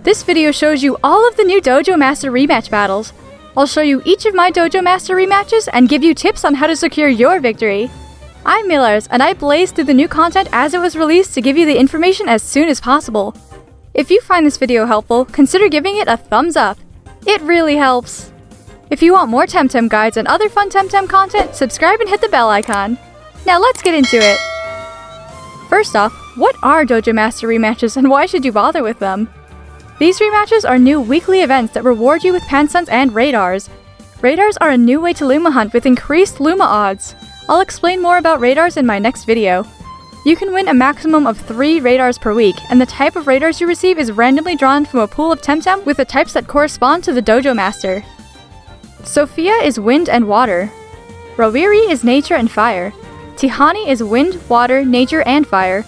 This video shows you all of the new Dojo Master rematch battles. I'll show you each of my Dojo Master rematches and give you tips on how to secure your victory. I'm Millers, and I blazed through the new content as it was released to give you the information as soon as possible. If you find this video helpful, consider giving it a thumbs up. It really helps. If you want more Temtem guides and other fun Temtem content, subscribe and hit the bell icon. Now let's get into it. First off, what are Dojo Master rematches and why should you bother with them? These rematches are new weekly events that reward you with Pansuns and Radars. Radars are a new way to Luma hunt with increased Luma odds. I'll explain more about Radars in my next video. You can win a maximum of 3 Radars per week, and the type of Radars you receive is randomly drawn from a pool of Temtem with the types that correspond to the Dojo Master. Sophia is wind and water. Rauri is nature and fire. Tahani is wind, water, nature, and fire.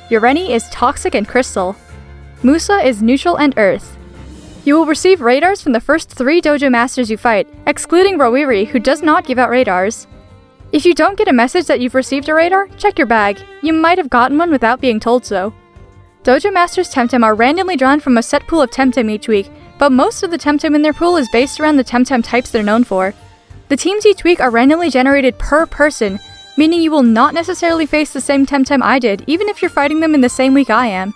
Irani is toxic and crystal. Musa is neutral and earth. You will receive Radars from the first 3 Dojo Masters you fight, excluding Rauri, who does not give out Radars. If you don't get a message that you've received a Radar, check your bag. You might have gotten one without being told so. Dojo Masters Temtem are randomly drawn from a set pool of Temtem each week, but most of the Temtem in their pool is based around the Temtem types they're known for. The teams each week are randomly generated per person, meaning you will not necessarily face the same Temtem I did, even if you're fighting them in the same week I am.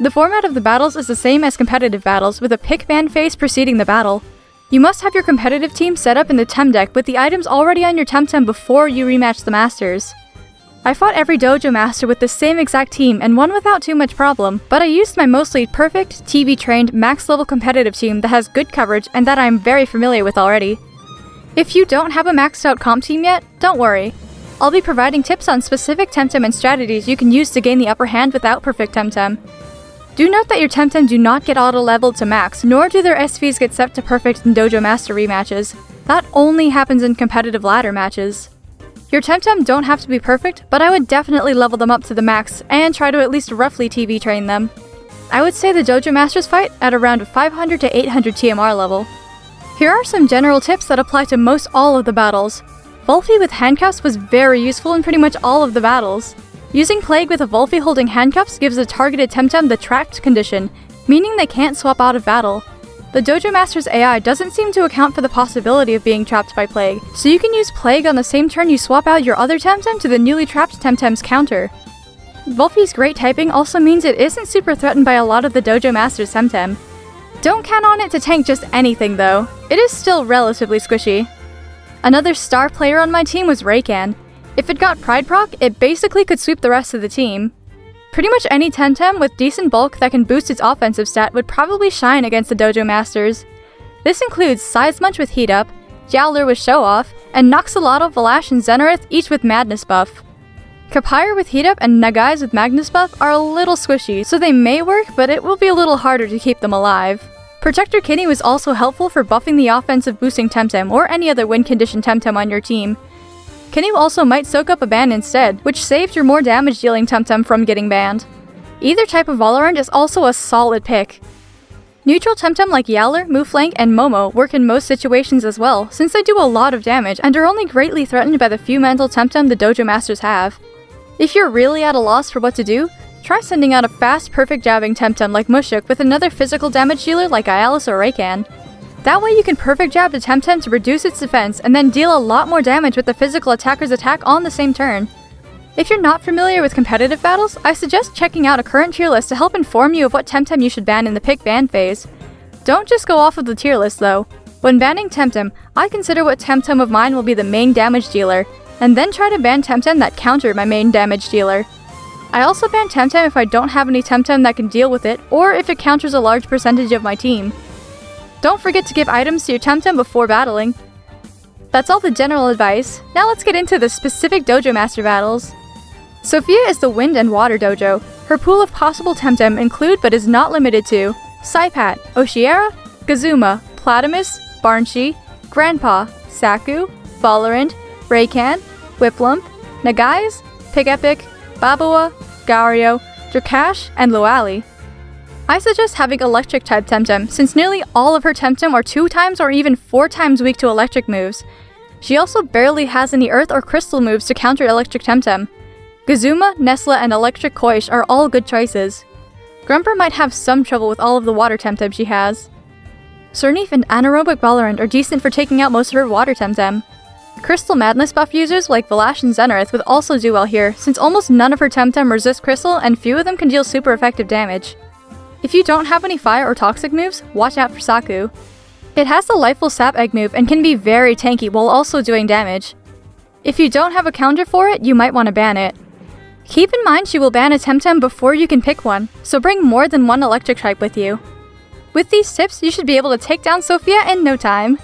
The format of the battles is the same as competitive battles, with a pick-ban phase preceding the battle. You must have your competitive team set up in the Tem deck with the items already on your Temtem before you rematch the Masters. I fought every Dojo Master with the same exact team and won without too much problem, but I used my mostly perfect, TV-trained, max-level competitive team that has good coverage and that I'm very familiar with already. If you don't have a maxed out comp team yet, don't worry. I'll be providing tips on specific Temtem and strategies you can use to gain the upper hand without perfect Temtem. Do note that your Temtem do not get auto-leveled to max, nor do their SVs get set to perfect in Dojo Master rematches. That only happens in competitive ladder matches. Your Temtem don't have to be perfect, but I would definitely level them up to the max, and try to at least roughly TV train them. I would say the Dojo Masters fight at around 500 to 800 TMR level. Here are some general tips that apply to most all of the battles. Volfi with handcuffs was very useful in pretty much all of the battles. Using Plague with a Volfi holding handcuffs gives a targeted Temtem the trapped condition, meaning they can't swap out of battle. The Dojo Master's AI doesn't seem to account for the possibility of being trapped by Plague, so you can use Plague on the same turn you swap out your other Temtem to the newly trapped Temtem's counter. Volfi's great typing also means it isn't super threatened by a lot of the Dojo Master's Temtem. Don't count on it to tank just anything though, it is still relatively squishy. Another star player on my team was Rakan. If it got Pride proc, it basically could sweep the rest of the team. Pretty much any Temtem with decent bulk that can boost its offensive stat would probably shine against the Dojo Masters. This includes Size Munch with Heat Up, Yowler with Show Off, and Noxolotl, Valash, and Zenarith each with Madness buff. Kapire with Heat Up and Nagai's with Magnus buff are a little squishy, so they may work, but it will be a little harder to keep them alive. Protector Kitty was also helpful for buffing the offensive boosting Temtem or any other win condition Temtem on your team. Kinnu also might soak up a ban instead, which saved your more damage dealing Temtem from getting banned. Either type of Valorant is also a solid pick. Neutral Temtem like Yowler, Mooflank, and Momo work in most situations as well, since they do a lot of damage and are only greatly threatened by the few mental Temtem the Dojo Masters have. If you're really at a loss for what to do, try sending out a fast, perfect jabbing Temtem like Mushuk with another physical damage dealer like Iyalis or Rakan. That way you can perfect jab the Temtem to reduce its defense and then deal a lot more damage with the physical attacker's attack on the same turn. If you're not familiar with competitive battles, I suggest checking out a current tier list to help inform you of what Temtem you should ban in the pick-ban phase. Don't just go off of the tier list though. When banning Temtem, I consider what Temtem of mine will be the main damage dealer, and then try to ban Temtem that counter my main damage dealer. I also ban Temtem if I don't have any Temtem that can deal with it, or if it counters a large percentage of my team. Don't forget to give items to your Temtem before battling. That's all the general advice. Now let's get into the specific Dojo Master battles. Sophia is the Wind and Water Dojo. Her pool of possible Temtem include but is not limited to Saipat, Oshiera, Gazuma, Platamus, Barnshi, Grandpa, Saku, Valorant, Rakan, Whiplump, Nagai's, Pigepic, Babua, Gario, Drakash, and Luali. I suggest having electric type Temtem, since nearly all of her Temtem are 2 times or even 4 times weak to electric moves. She also barely has any earth or crystal moves to counter electric Temtem. Gazuma, Nesla, and Electric Koish are all good choices. Grumper might have some trouble with all of the water Temtem she has. Surneef and Anaerobic Valorant are decent for taking out most of her water Temtem. Crystal Madness buff users like Valash and Zenareth would also do well here, since almost none of her Temtem resist Crystal and few of them can deal super effective damage. If you don't have any fire or toxic moves, watch out for Saku. It has the Lifeful Sap Egg move and can be very tanky while also doing damage. If you don't have a counter for it, you might want to ban it. Keep in mind she will ban a Temtem before you can pick one, so bring more than one electric type with you. With these tips, you should be able to take down Sophia in no time.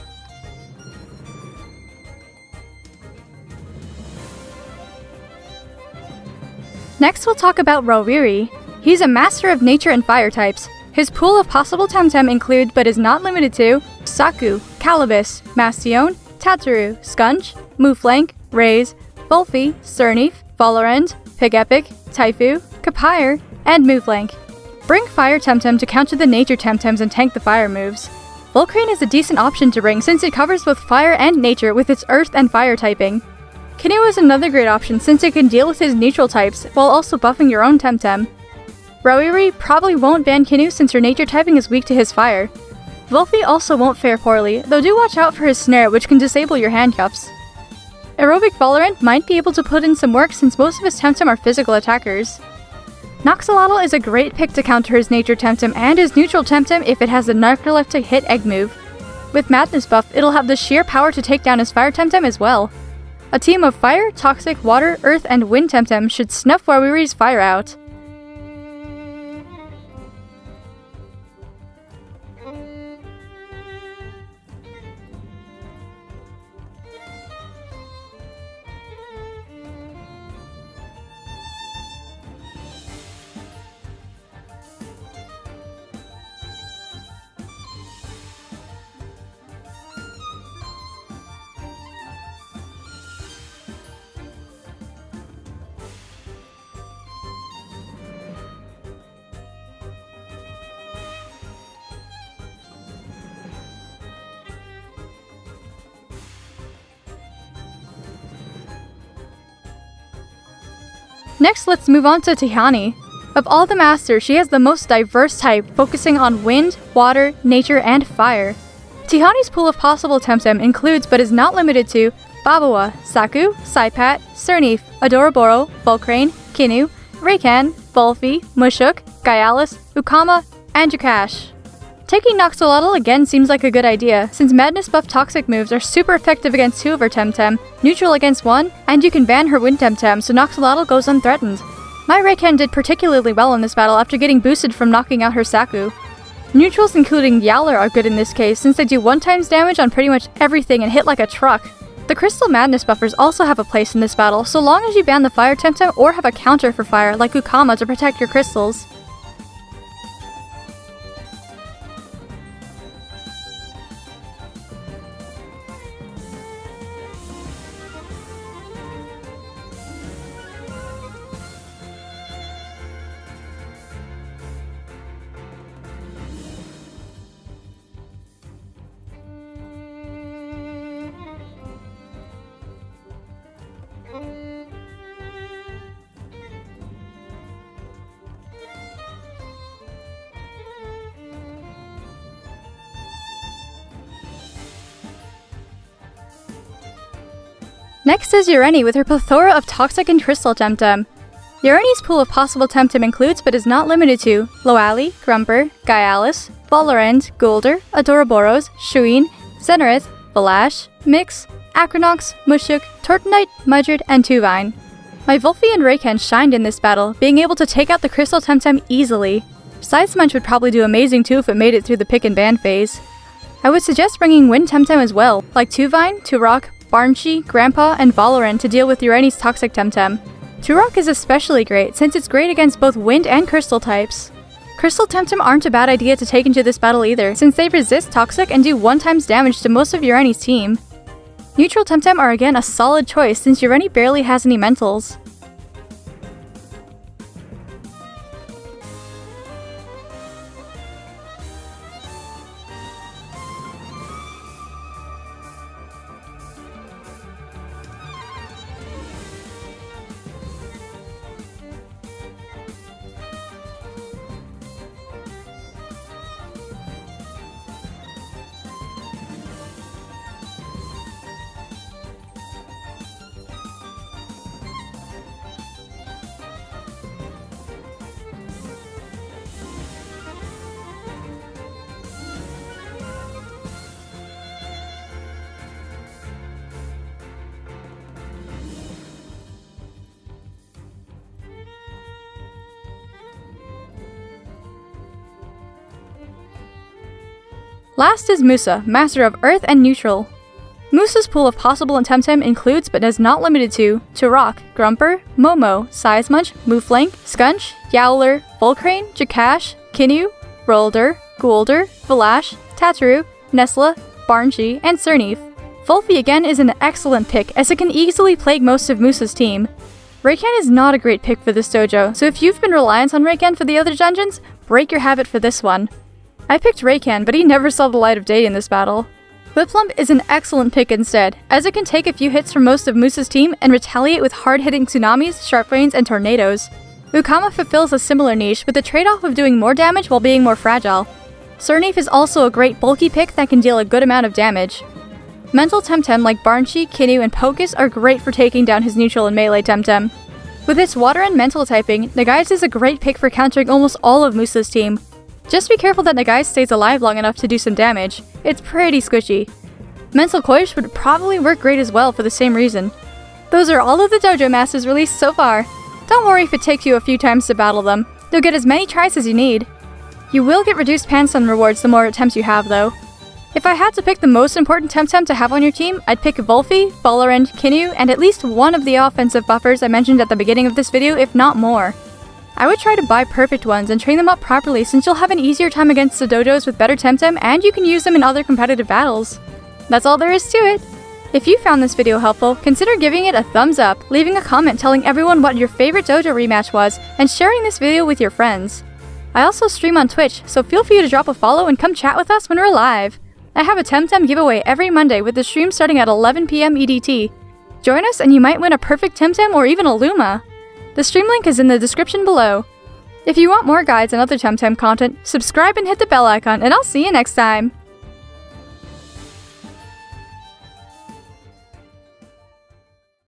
Next we'll talk about Rauri. He's a master of nature and fire types. His pool of possible Temtem include, but is not limited to, Saku, Calibus, Mastion, Tataru, Skunch, Mouflank, Raze, Volphy, Surneef, Valorant, Pigepic, Taifu, Kapire, and Mouflank. Bring Fire Temtem to counter the Nature Temtems and tank the fire moves. Volcrane is a decent option to bring since it covers both fire and nature with its earth and fire typing. Kinu is another great option since it can deal with his neutral types while also buffing your own Temtem. Rauri probably won't ban Kinu since her nature typing is weak to his fire. Volphy also won't fare poorly, though do watch out for his snare which can disable your handcuffs. Aerobic Valorant might be able to put in some work since most of his Temtem are physical attackers. Noxolotl is a great pick to counter his nature Temtem and his neutral Temtem if it has the Narcoleptic Hit Egg move. With Madness buff, it'll have the sheer power to take down his fire Temtem as well. A team of fire, toxic, water, earth, and wind Temtem should snuff Rauri's fire out. Next, let's move on to Tahani. Of all the masters, she has the most diverse type, focusing on wind, water, nature, and fire. Tahani's pool of possible Temtem includes but is not limited to Babawa, Saku, Saipat, Surneef, Adoraboro, Volcrane, Kinu, Raikan, Volphy, Mushuk, Gyalis, Ukama, and Jukash. Taking Noxolotl again seems like a good idea, since Madness buff toxic moves are super effective against 2 of her Temtem, neutral against 1, and you can ban her wind Temtem so Noxolotl goes unthreatened. My Raikan did particularly well in this battle after getting boosted from knocking out her Saku. Neutrals including Yowler are good in this case since they do 1x damage on pretty much everything and hit like a truck. The Crystal Madness buffers also have a place in this battle so long as you ban the Fire Temtem or have a counter for fire like Ukama to protect your crystals. Next is Irani with her plethora of toxic and crystal Temtem. Irani's pool of possible Temtem includes but is not limited to Loali, Grumper, Gyalis, Valorant, Gulder, Adoraboros, Shuin, Zenareth, Valash, Mix, Acronox, Mushuk, Tortonite, Mudred, and Tuvine. My Volphy and Raikan shined in this battle, being able to take out the crystal Temtem easily. Sidesmunch would probably do amazing too if it made it through the pick and ban phase. I would suggest bringing wind Temtem as well, like Tuvine, Turok, Barnshi, Grandpa, and Valorant to deal with Irani's toxic Temtem. Turok is especially great since it's great against both wind and crystal types. Crystal Temtem aren't a bad idea to take into this battle either, since they resist toxic and do 1x damage to most of Irani's team. Neutral Temtem are again a solid choice since Irani barely has any mentals. Last is Musa, Master of Earth and Neutral. Musa's pool of possible Temtem includes but is not limited to Turok, Grumper, Momo, Sizemunch, Mooflank, Skunch, Yowler, Volcrane, Jakash, Kinnu, Rolder, Goulder, Valash, Tataru, Nesla, Barnshi, and Cerneef. Volphy again is an excellent pick as it can easily plague most of Musa's team. Raikan is not a great pick for this dojo, so if you've been reliant on Raikan for the other dungeons, break your habit for this one. I picked Raikan, but he never saw the light of day in this battle. Whiplump is an excellent pick instead, as it can take a few hits from most of Musa's team and retaliate with hard-hitting tsunamis, sharp rains, and tornadoes. Ukama fulfills a similar niche with the trade-off of doing more damage while being more fragile. Cerneef is also a great bulky pick that can deal a good amount of damage. Mental Temtem like Barnshi, Kinnu, and Pokus are great for taking down his neutral and melee Temtem. With its water and mental typing, Nagai's is a great pick for countering almost all of Musa's team. Just be careful that Nagai's stays alive long enough to do some damage. It's pretty squishy. Mental Koish would probably work great as well for the same reason. Those are all of the Dojo Masters released so far. Don't worry if it takes you a few times to battle them. You'll get as many tries as you need. You will get reduced Pansun rewards the more attempts you have though. If I had to pick the most important Temtem to have on your team, I'd pick Volphy, Valorant, Kinnu, and at least one of the offensive buffers I mentioned at the beginning of this video, if not more. I would try to buy perfect ones and train them up properly since you'll have an easier time against the dojos with better Temtem and you can use them in other competitive battles. That's all there is to it. If you found this video helpful, consider giving it a thumbs up, leaving a comment telling everyone what your favorite dojo rematch was, and sharing this video with your friends. I also stream on Twitch, so feel free to drop a follow and come chat with us when we're live. I have a Temtem giveaway every Monday with the stream starting at 11 PM EDT. Join us and you might win a perfect Temtem or even a Luma. The stream link is in the description below. If you want more guides and other Temtem content, subscribe and hit the bell icon, and I'll see you next time!